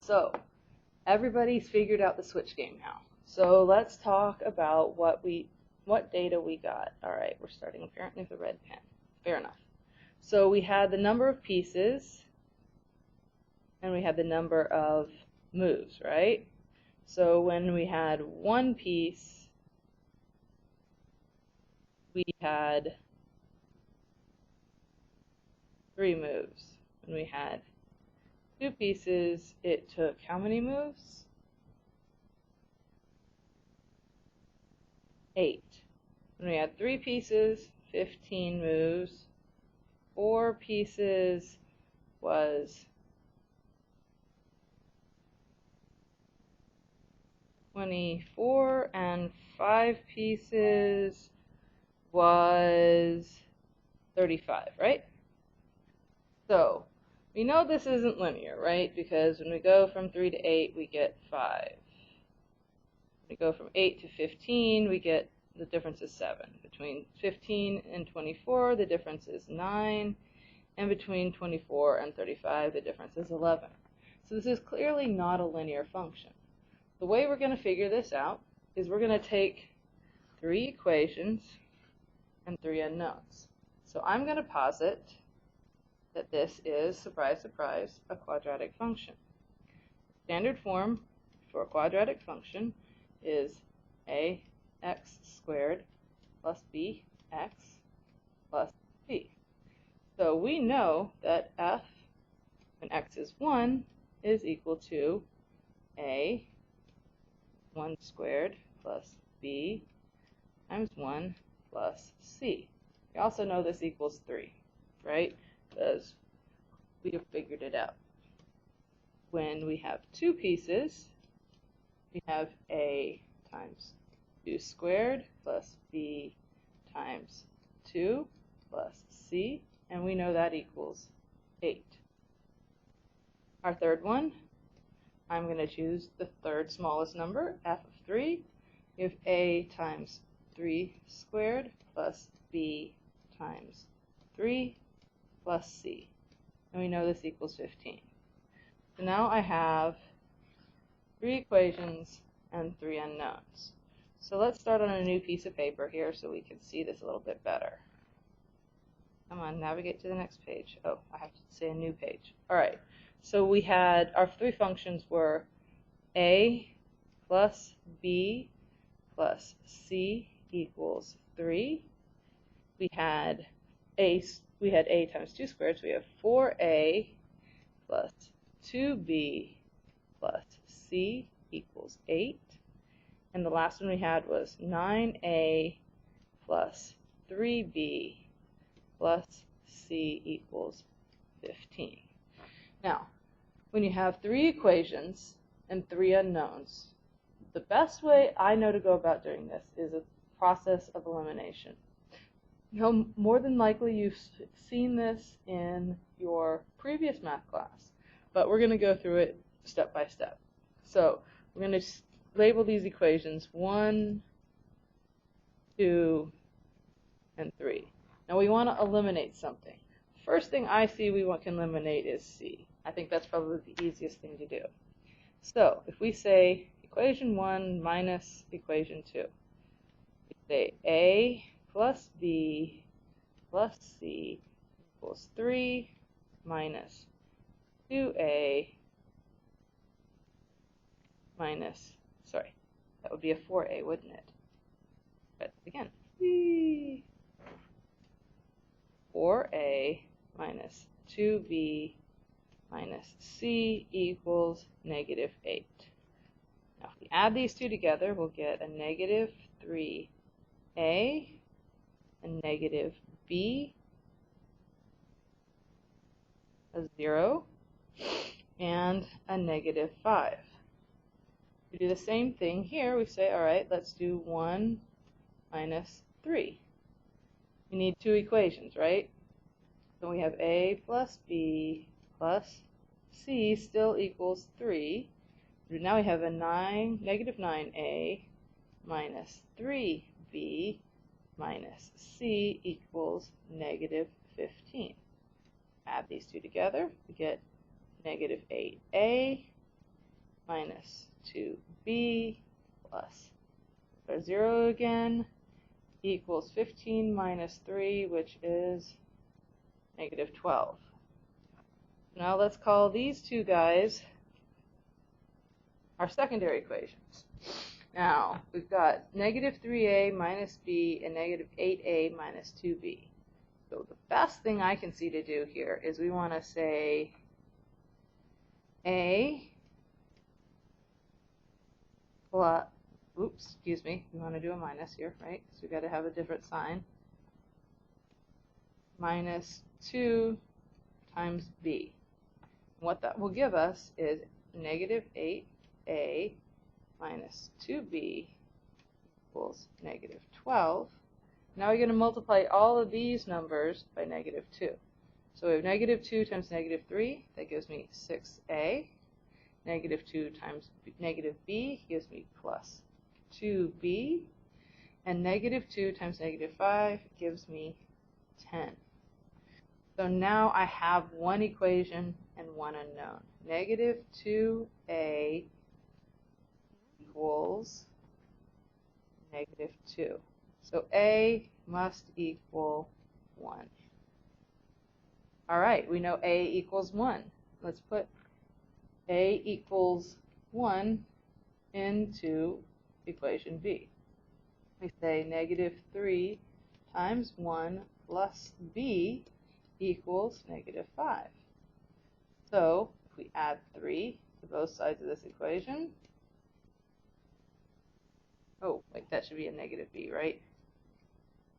So everybody's figured out the switch game now. So let's talk about what data we got. All right, we're starting apparently with a red pen. Fair enough. So we had the number of pieces and we had the number of moves, right? So when we had one piece, we had 3 moves. When we had 2 pieces, it took how many moves? 8. When we had 3 pieces, 15 moves. 4 pieces was 24, and 5 pieces was 35, right? So we know this isn't linear, right? Because when we go from 3 to 8, we get 5. When we go from 8 to 15, we get the difference is 7. Between 15 and 24, the difference is 9. And between 24 and 35, the difference is 11. So this is clearly not a linear function. The way we're going to figure this out is we're going to take 3 equations and 3 unknowns. So I'm going to posit that this is, surprise, surprise, a quadratic function. Standard form for a quadratic function is ax squared plus bx plus c. So we know that f, when x is 1, is equal to a 1 squared plus b times 1 plus c. We also know this equals 3, right? Because we have figured it out. When we have 2 pieces, we have a times 2 squared plus b times 2 plus c, and we know that equals 8. Our third one, I'm going to choose the third smallest number, f of 3. We have a times 3 squared plus b times 3 plus c. And we know this equals 15. So now I have 3 equations and 3 unknowns. So let's start on a new piece of paper here so we can see this a little bit better. Come on, navigate to the next page. Oh, I have to say a new page. All right. So we had, our 3 functions were a plus b plus c equals 3. We had a times 2 squared, so we have 4a plus 2b plus c equals 8. And the last one we had was 9a plus 3b plus c equals 15. Now, when you have 3 equations and 3 unknowns, the best way I know to go about doing this is a process of elimination. More than likely you've seen this in your previous math class, but we're going to go through it step by step. So we're going to label these equations 1, 2, and 3. Now we want to eliminate something. First thing I see we can eliminate is c. I think that's probably the easiest thing to do. So if we say equation 1 minus equation 2, we say a plus b plus c equals 3 minus 2a minus, sorry, that would be a 4a, wouldn't it? But again, 4a minus 2b minus c equals negative 8. Now if we add these two together, we'll get a negative 3a, a negative b, a 0, and a negative 5. We do the same thing here. We say, all right, let's do 1 minus 3. We need 2 equations, right? So we have a plus b plus c still equals 3. Now we have a negative 9a minus 3b minus c equals negative 15. Add these two together, we get negative 8a minus 2b plus our 0 again equals 15 minus 3, which is negative 12. Now let's call these two guys our secondary equations. Now we've got negative 3a minus b and negative 8a minus 2b. So the best thing I can see to do here is we want to say a plus, oops, excuse me, we want to do a minus here, right? So we've got to have a different sign. Minus 2 times b. What that will give us is negative 8a minus 2b equals negative 12. Now we're going to multiply all of these numbers by negative 2. So we have negative 2 times negative 3, that gives me 6a. Negative 2 times negative b gives me plus 2b. And negative 2 times negative 5 gives me 10. So now I have one equation and one unknown. Negative 2a equals negative 2. So a must equal 1. All right, we know a equals 1. Let's put a equals 1 into equation b. We say negative 3 times 1 plus b equals negative 5. So if we add 3 to both sides of this equation, oh, wait, that should be a negative b, right?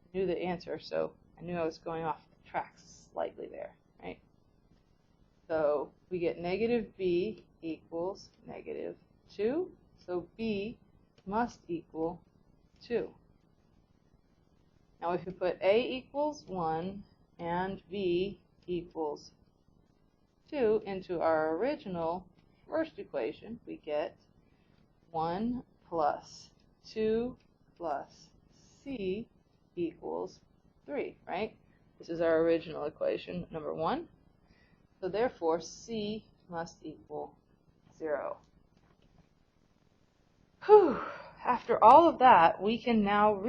I knew the answer, so I knew I was going off the tracks slightly there, right? So we get negative b equals negative 2, so b must equal 2. Now if we put a equals 1 and b equals 2 into our original first equation, we get 1 plus 2 plus c equals 3, right? This is our original equation, number 1. So therefore, c must equal 0. Whew. After all of that, we can now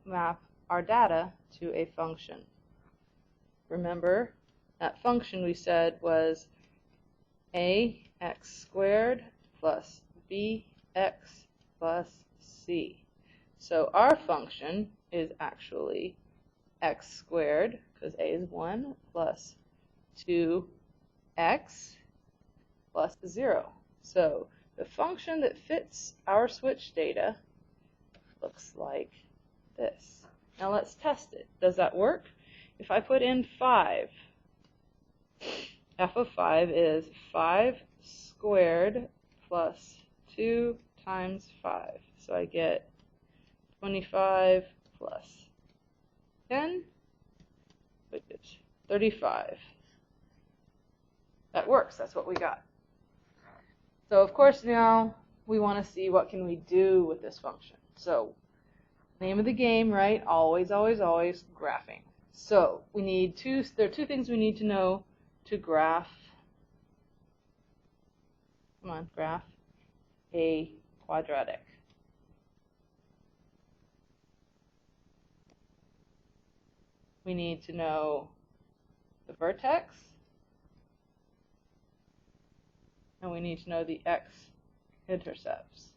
map our data to a function. Remember, that function we said was ax squared plus bx plus c. So our function is actually x squared, because a is 1, plus 2x plus 0. So the function that fits our switch data looks like this. Now let's test it. Does that work? If I put in 5, f of 5 is 5 squared plus 2 times 5. So I get 25 plus 10, which is 35. That works. That's what we got. So of course now we want to see what can we do with this function. So name of the game, right? Always, always, always graphing. So we need there are two things we need to know to graph. Come on, graph a quadratic. We need to know the vertex, and we need to know the x-intercepts.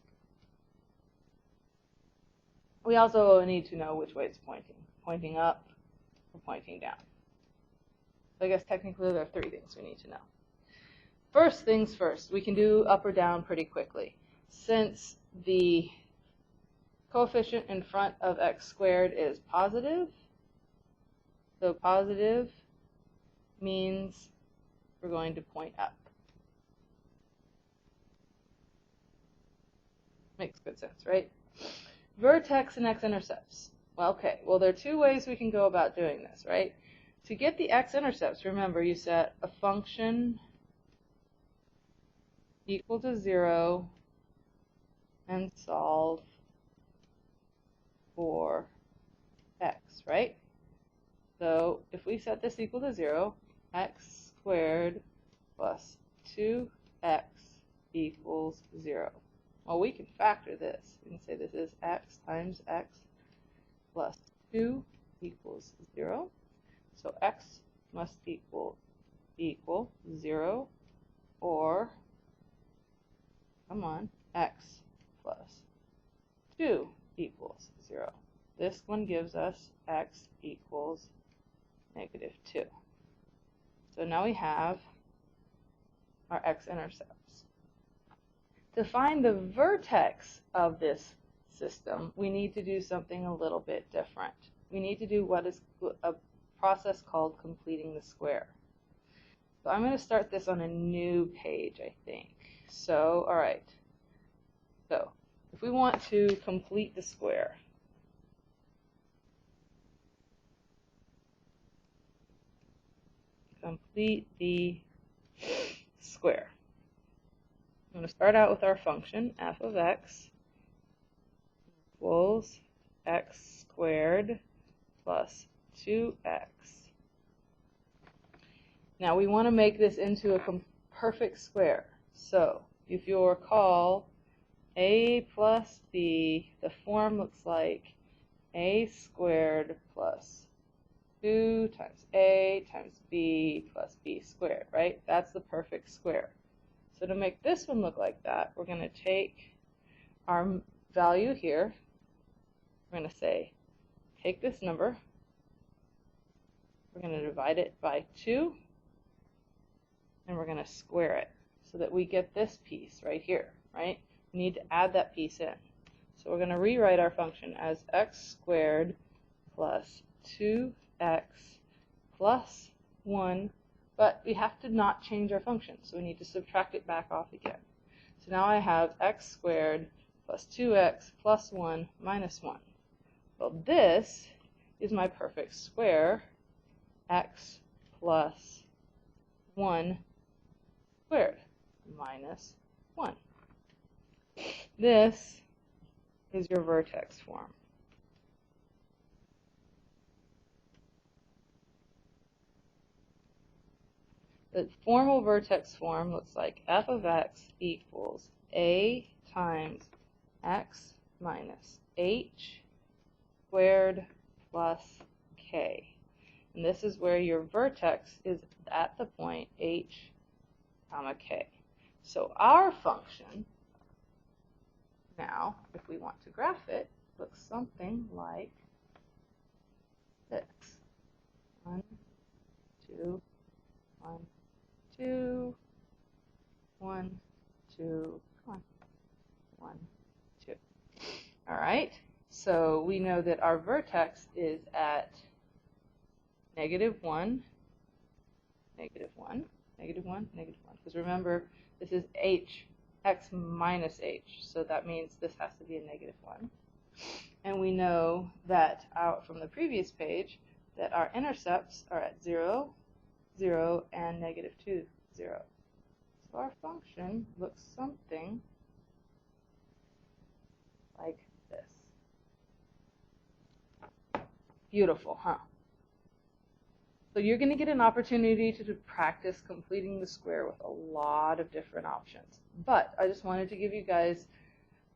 We also need to know which way it's pointing up or pointing down. So I guess technically there are 3 things we need to know. First things first, we can do up or down pretty quickly. Since the coefficient in front of x squared is positive, so positive means we're going to point up. Makes good sense, right? Vertex and x-intercepts. Well, okay, well there are 2 ways we can go about doing this, right? To get the x-intercepts, remember you set a function equal to 0 and solve for x, right? So if we set this equal to 0, x squared plus 2x equals 0. Well, we can factor this. We can say this is x times x plus 2 equals 0. So x must equal 0, or, come on, x plus 2 equals 0. This one gives us x equals -2. So now we have our x-intercepts. To find the vertex of this system, we need to do something a little bit different. We need to do what is a process called completing the square. So I'm going to start this on a new page, I think. So, all right. So, if we want to complete the square, complete the square. I'm going to start out with our function, f of x equals x squared plus 2x. Now we want to make this into a perfect square. So if you'll recall, a plus b, the form looks like a squared plus 2 times a times b plus b squared, right? That's the perfect square. So to make this one look like that, we're going to take our value here. We're going to say, take this number. We're going to divide it by 2. And we're going to square it so that we get this piece right here, right? We need to add that piece in. So we're going to rewrite our function as x squared plus 2x plus 1, but we have to not change our function, so we need to subtract it back off again. So now I have x squared plus 2x plus 1 minus 1. Well, this is my perfect square, x plus 1 squared minus 1. This is your vertex form. The formal vertex form looks like f of x equals a times x minus h squared plus k. And this is where your vertex is at the point h comma k. So our function now, if we want to graph it, looks something like this. 1, 2, 1, 2, 1, 2, 1, 1, 2. All right, so we know that our vertex is at -1, -1, -1, -1, because remember, this is x minus h, so that means this has to be a -1. And we know that from the previous page that our intercepts are at 0, 0, and -2, 0. So our function looks something like this. Beautiful, huh? So you're going to get an opportunity to practice completing the square with a lot of different options. But I just wanted to give you guys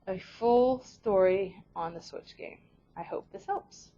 a full story on the switch game. I hope this helps.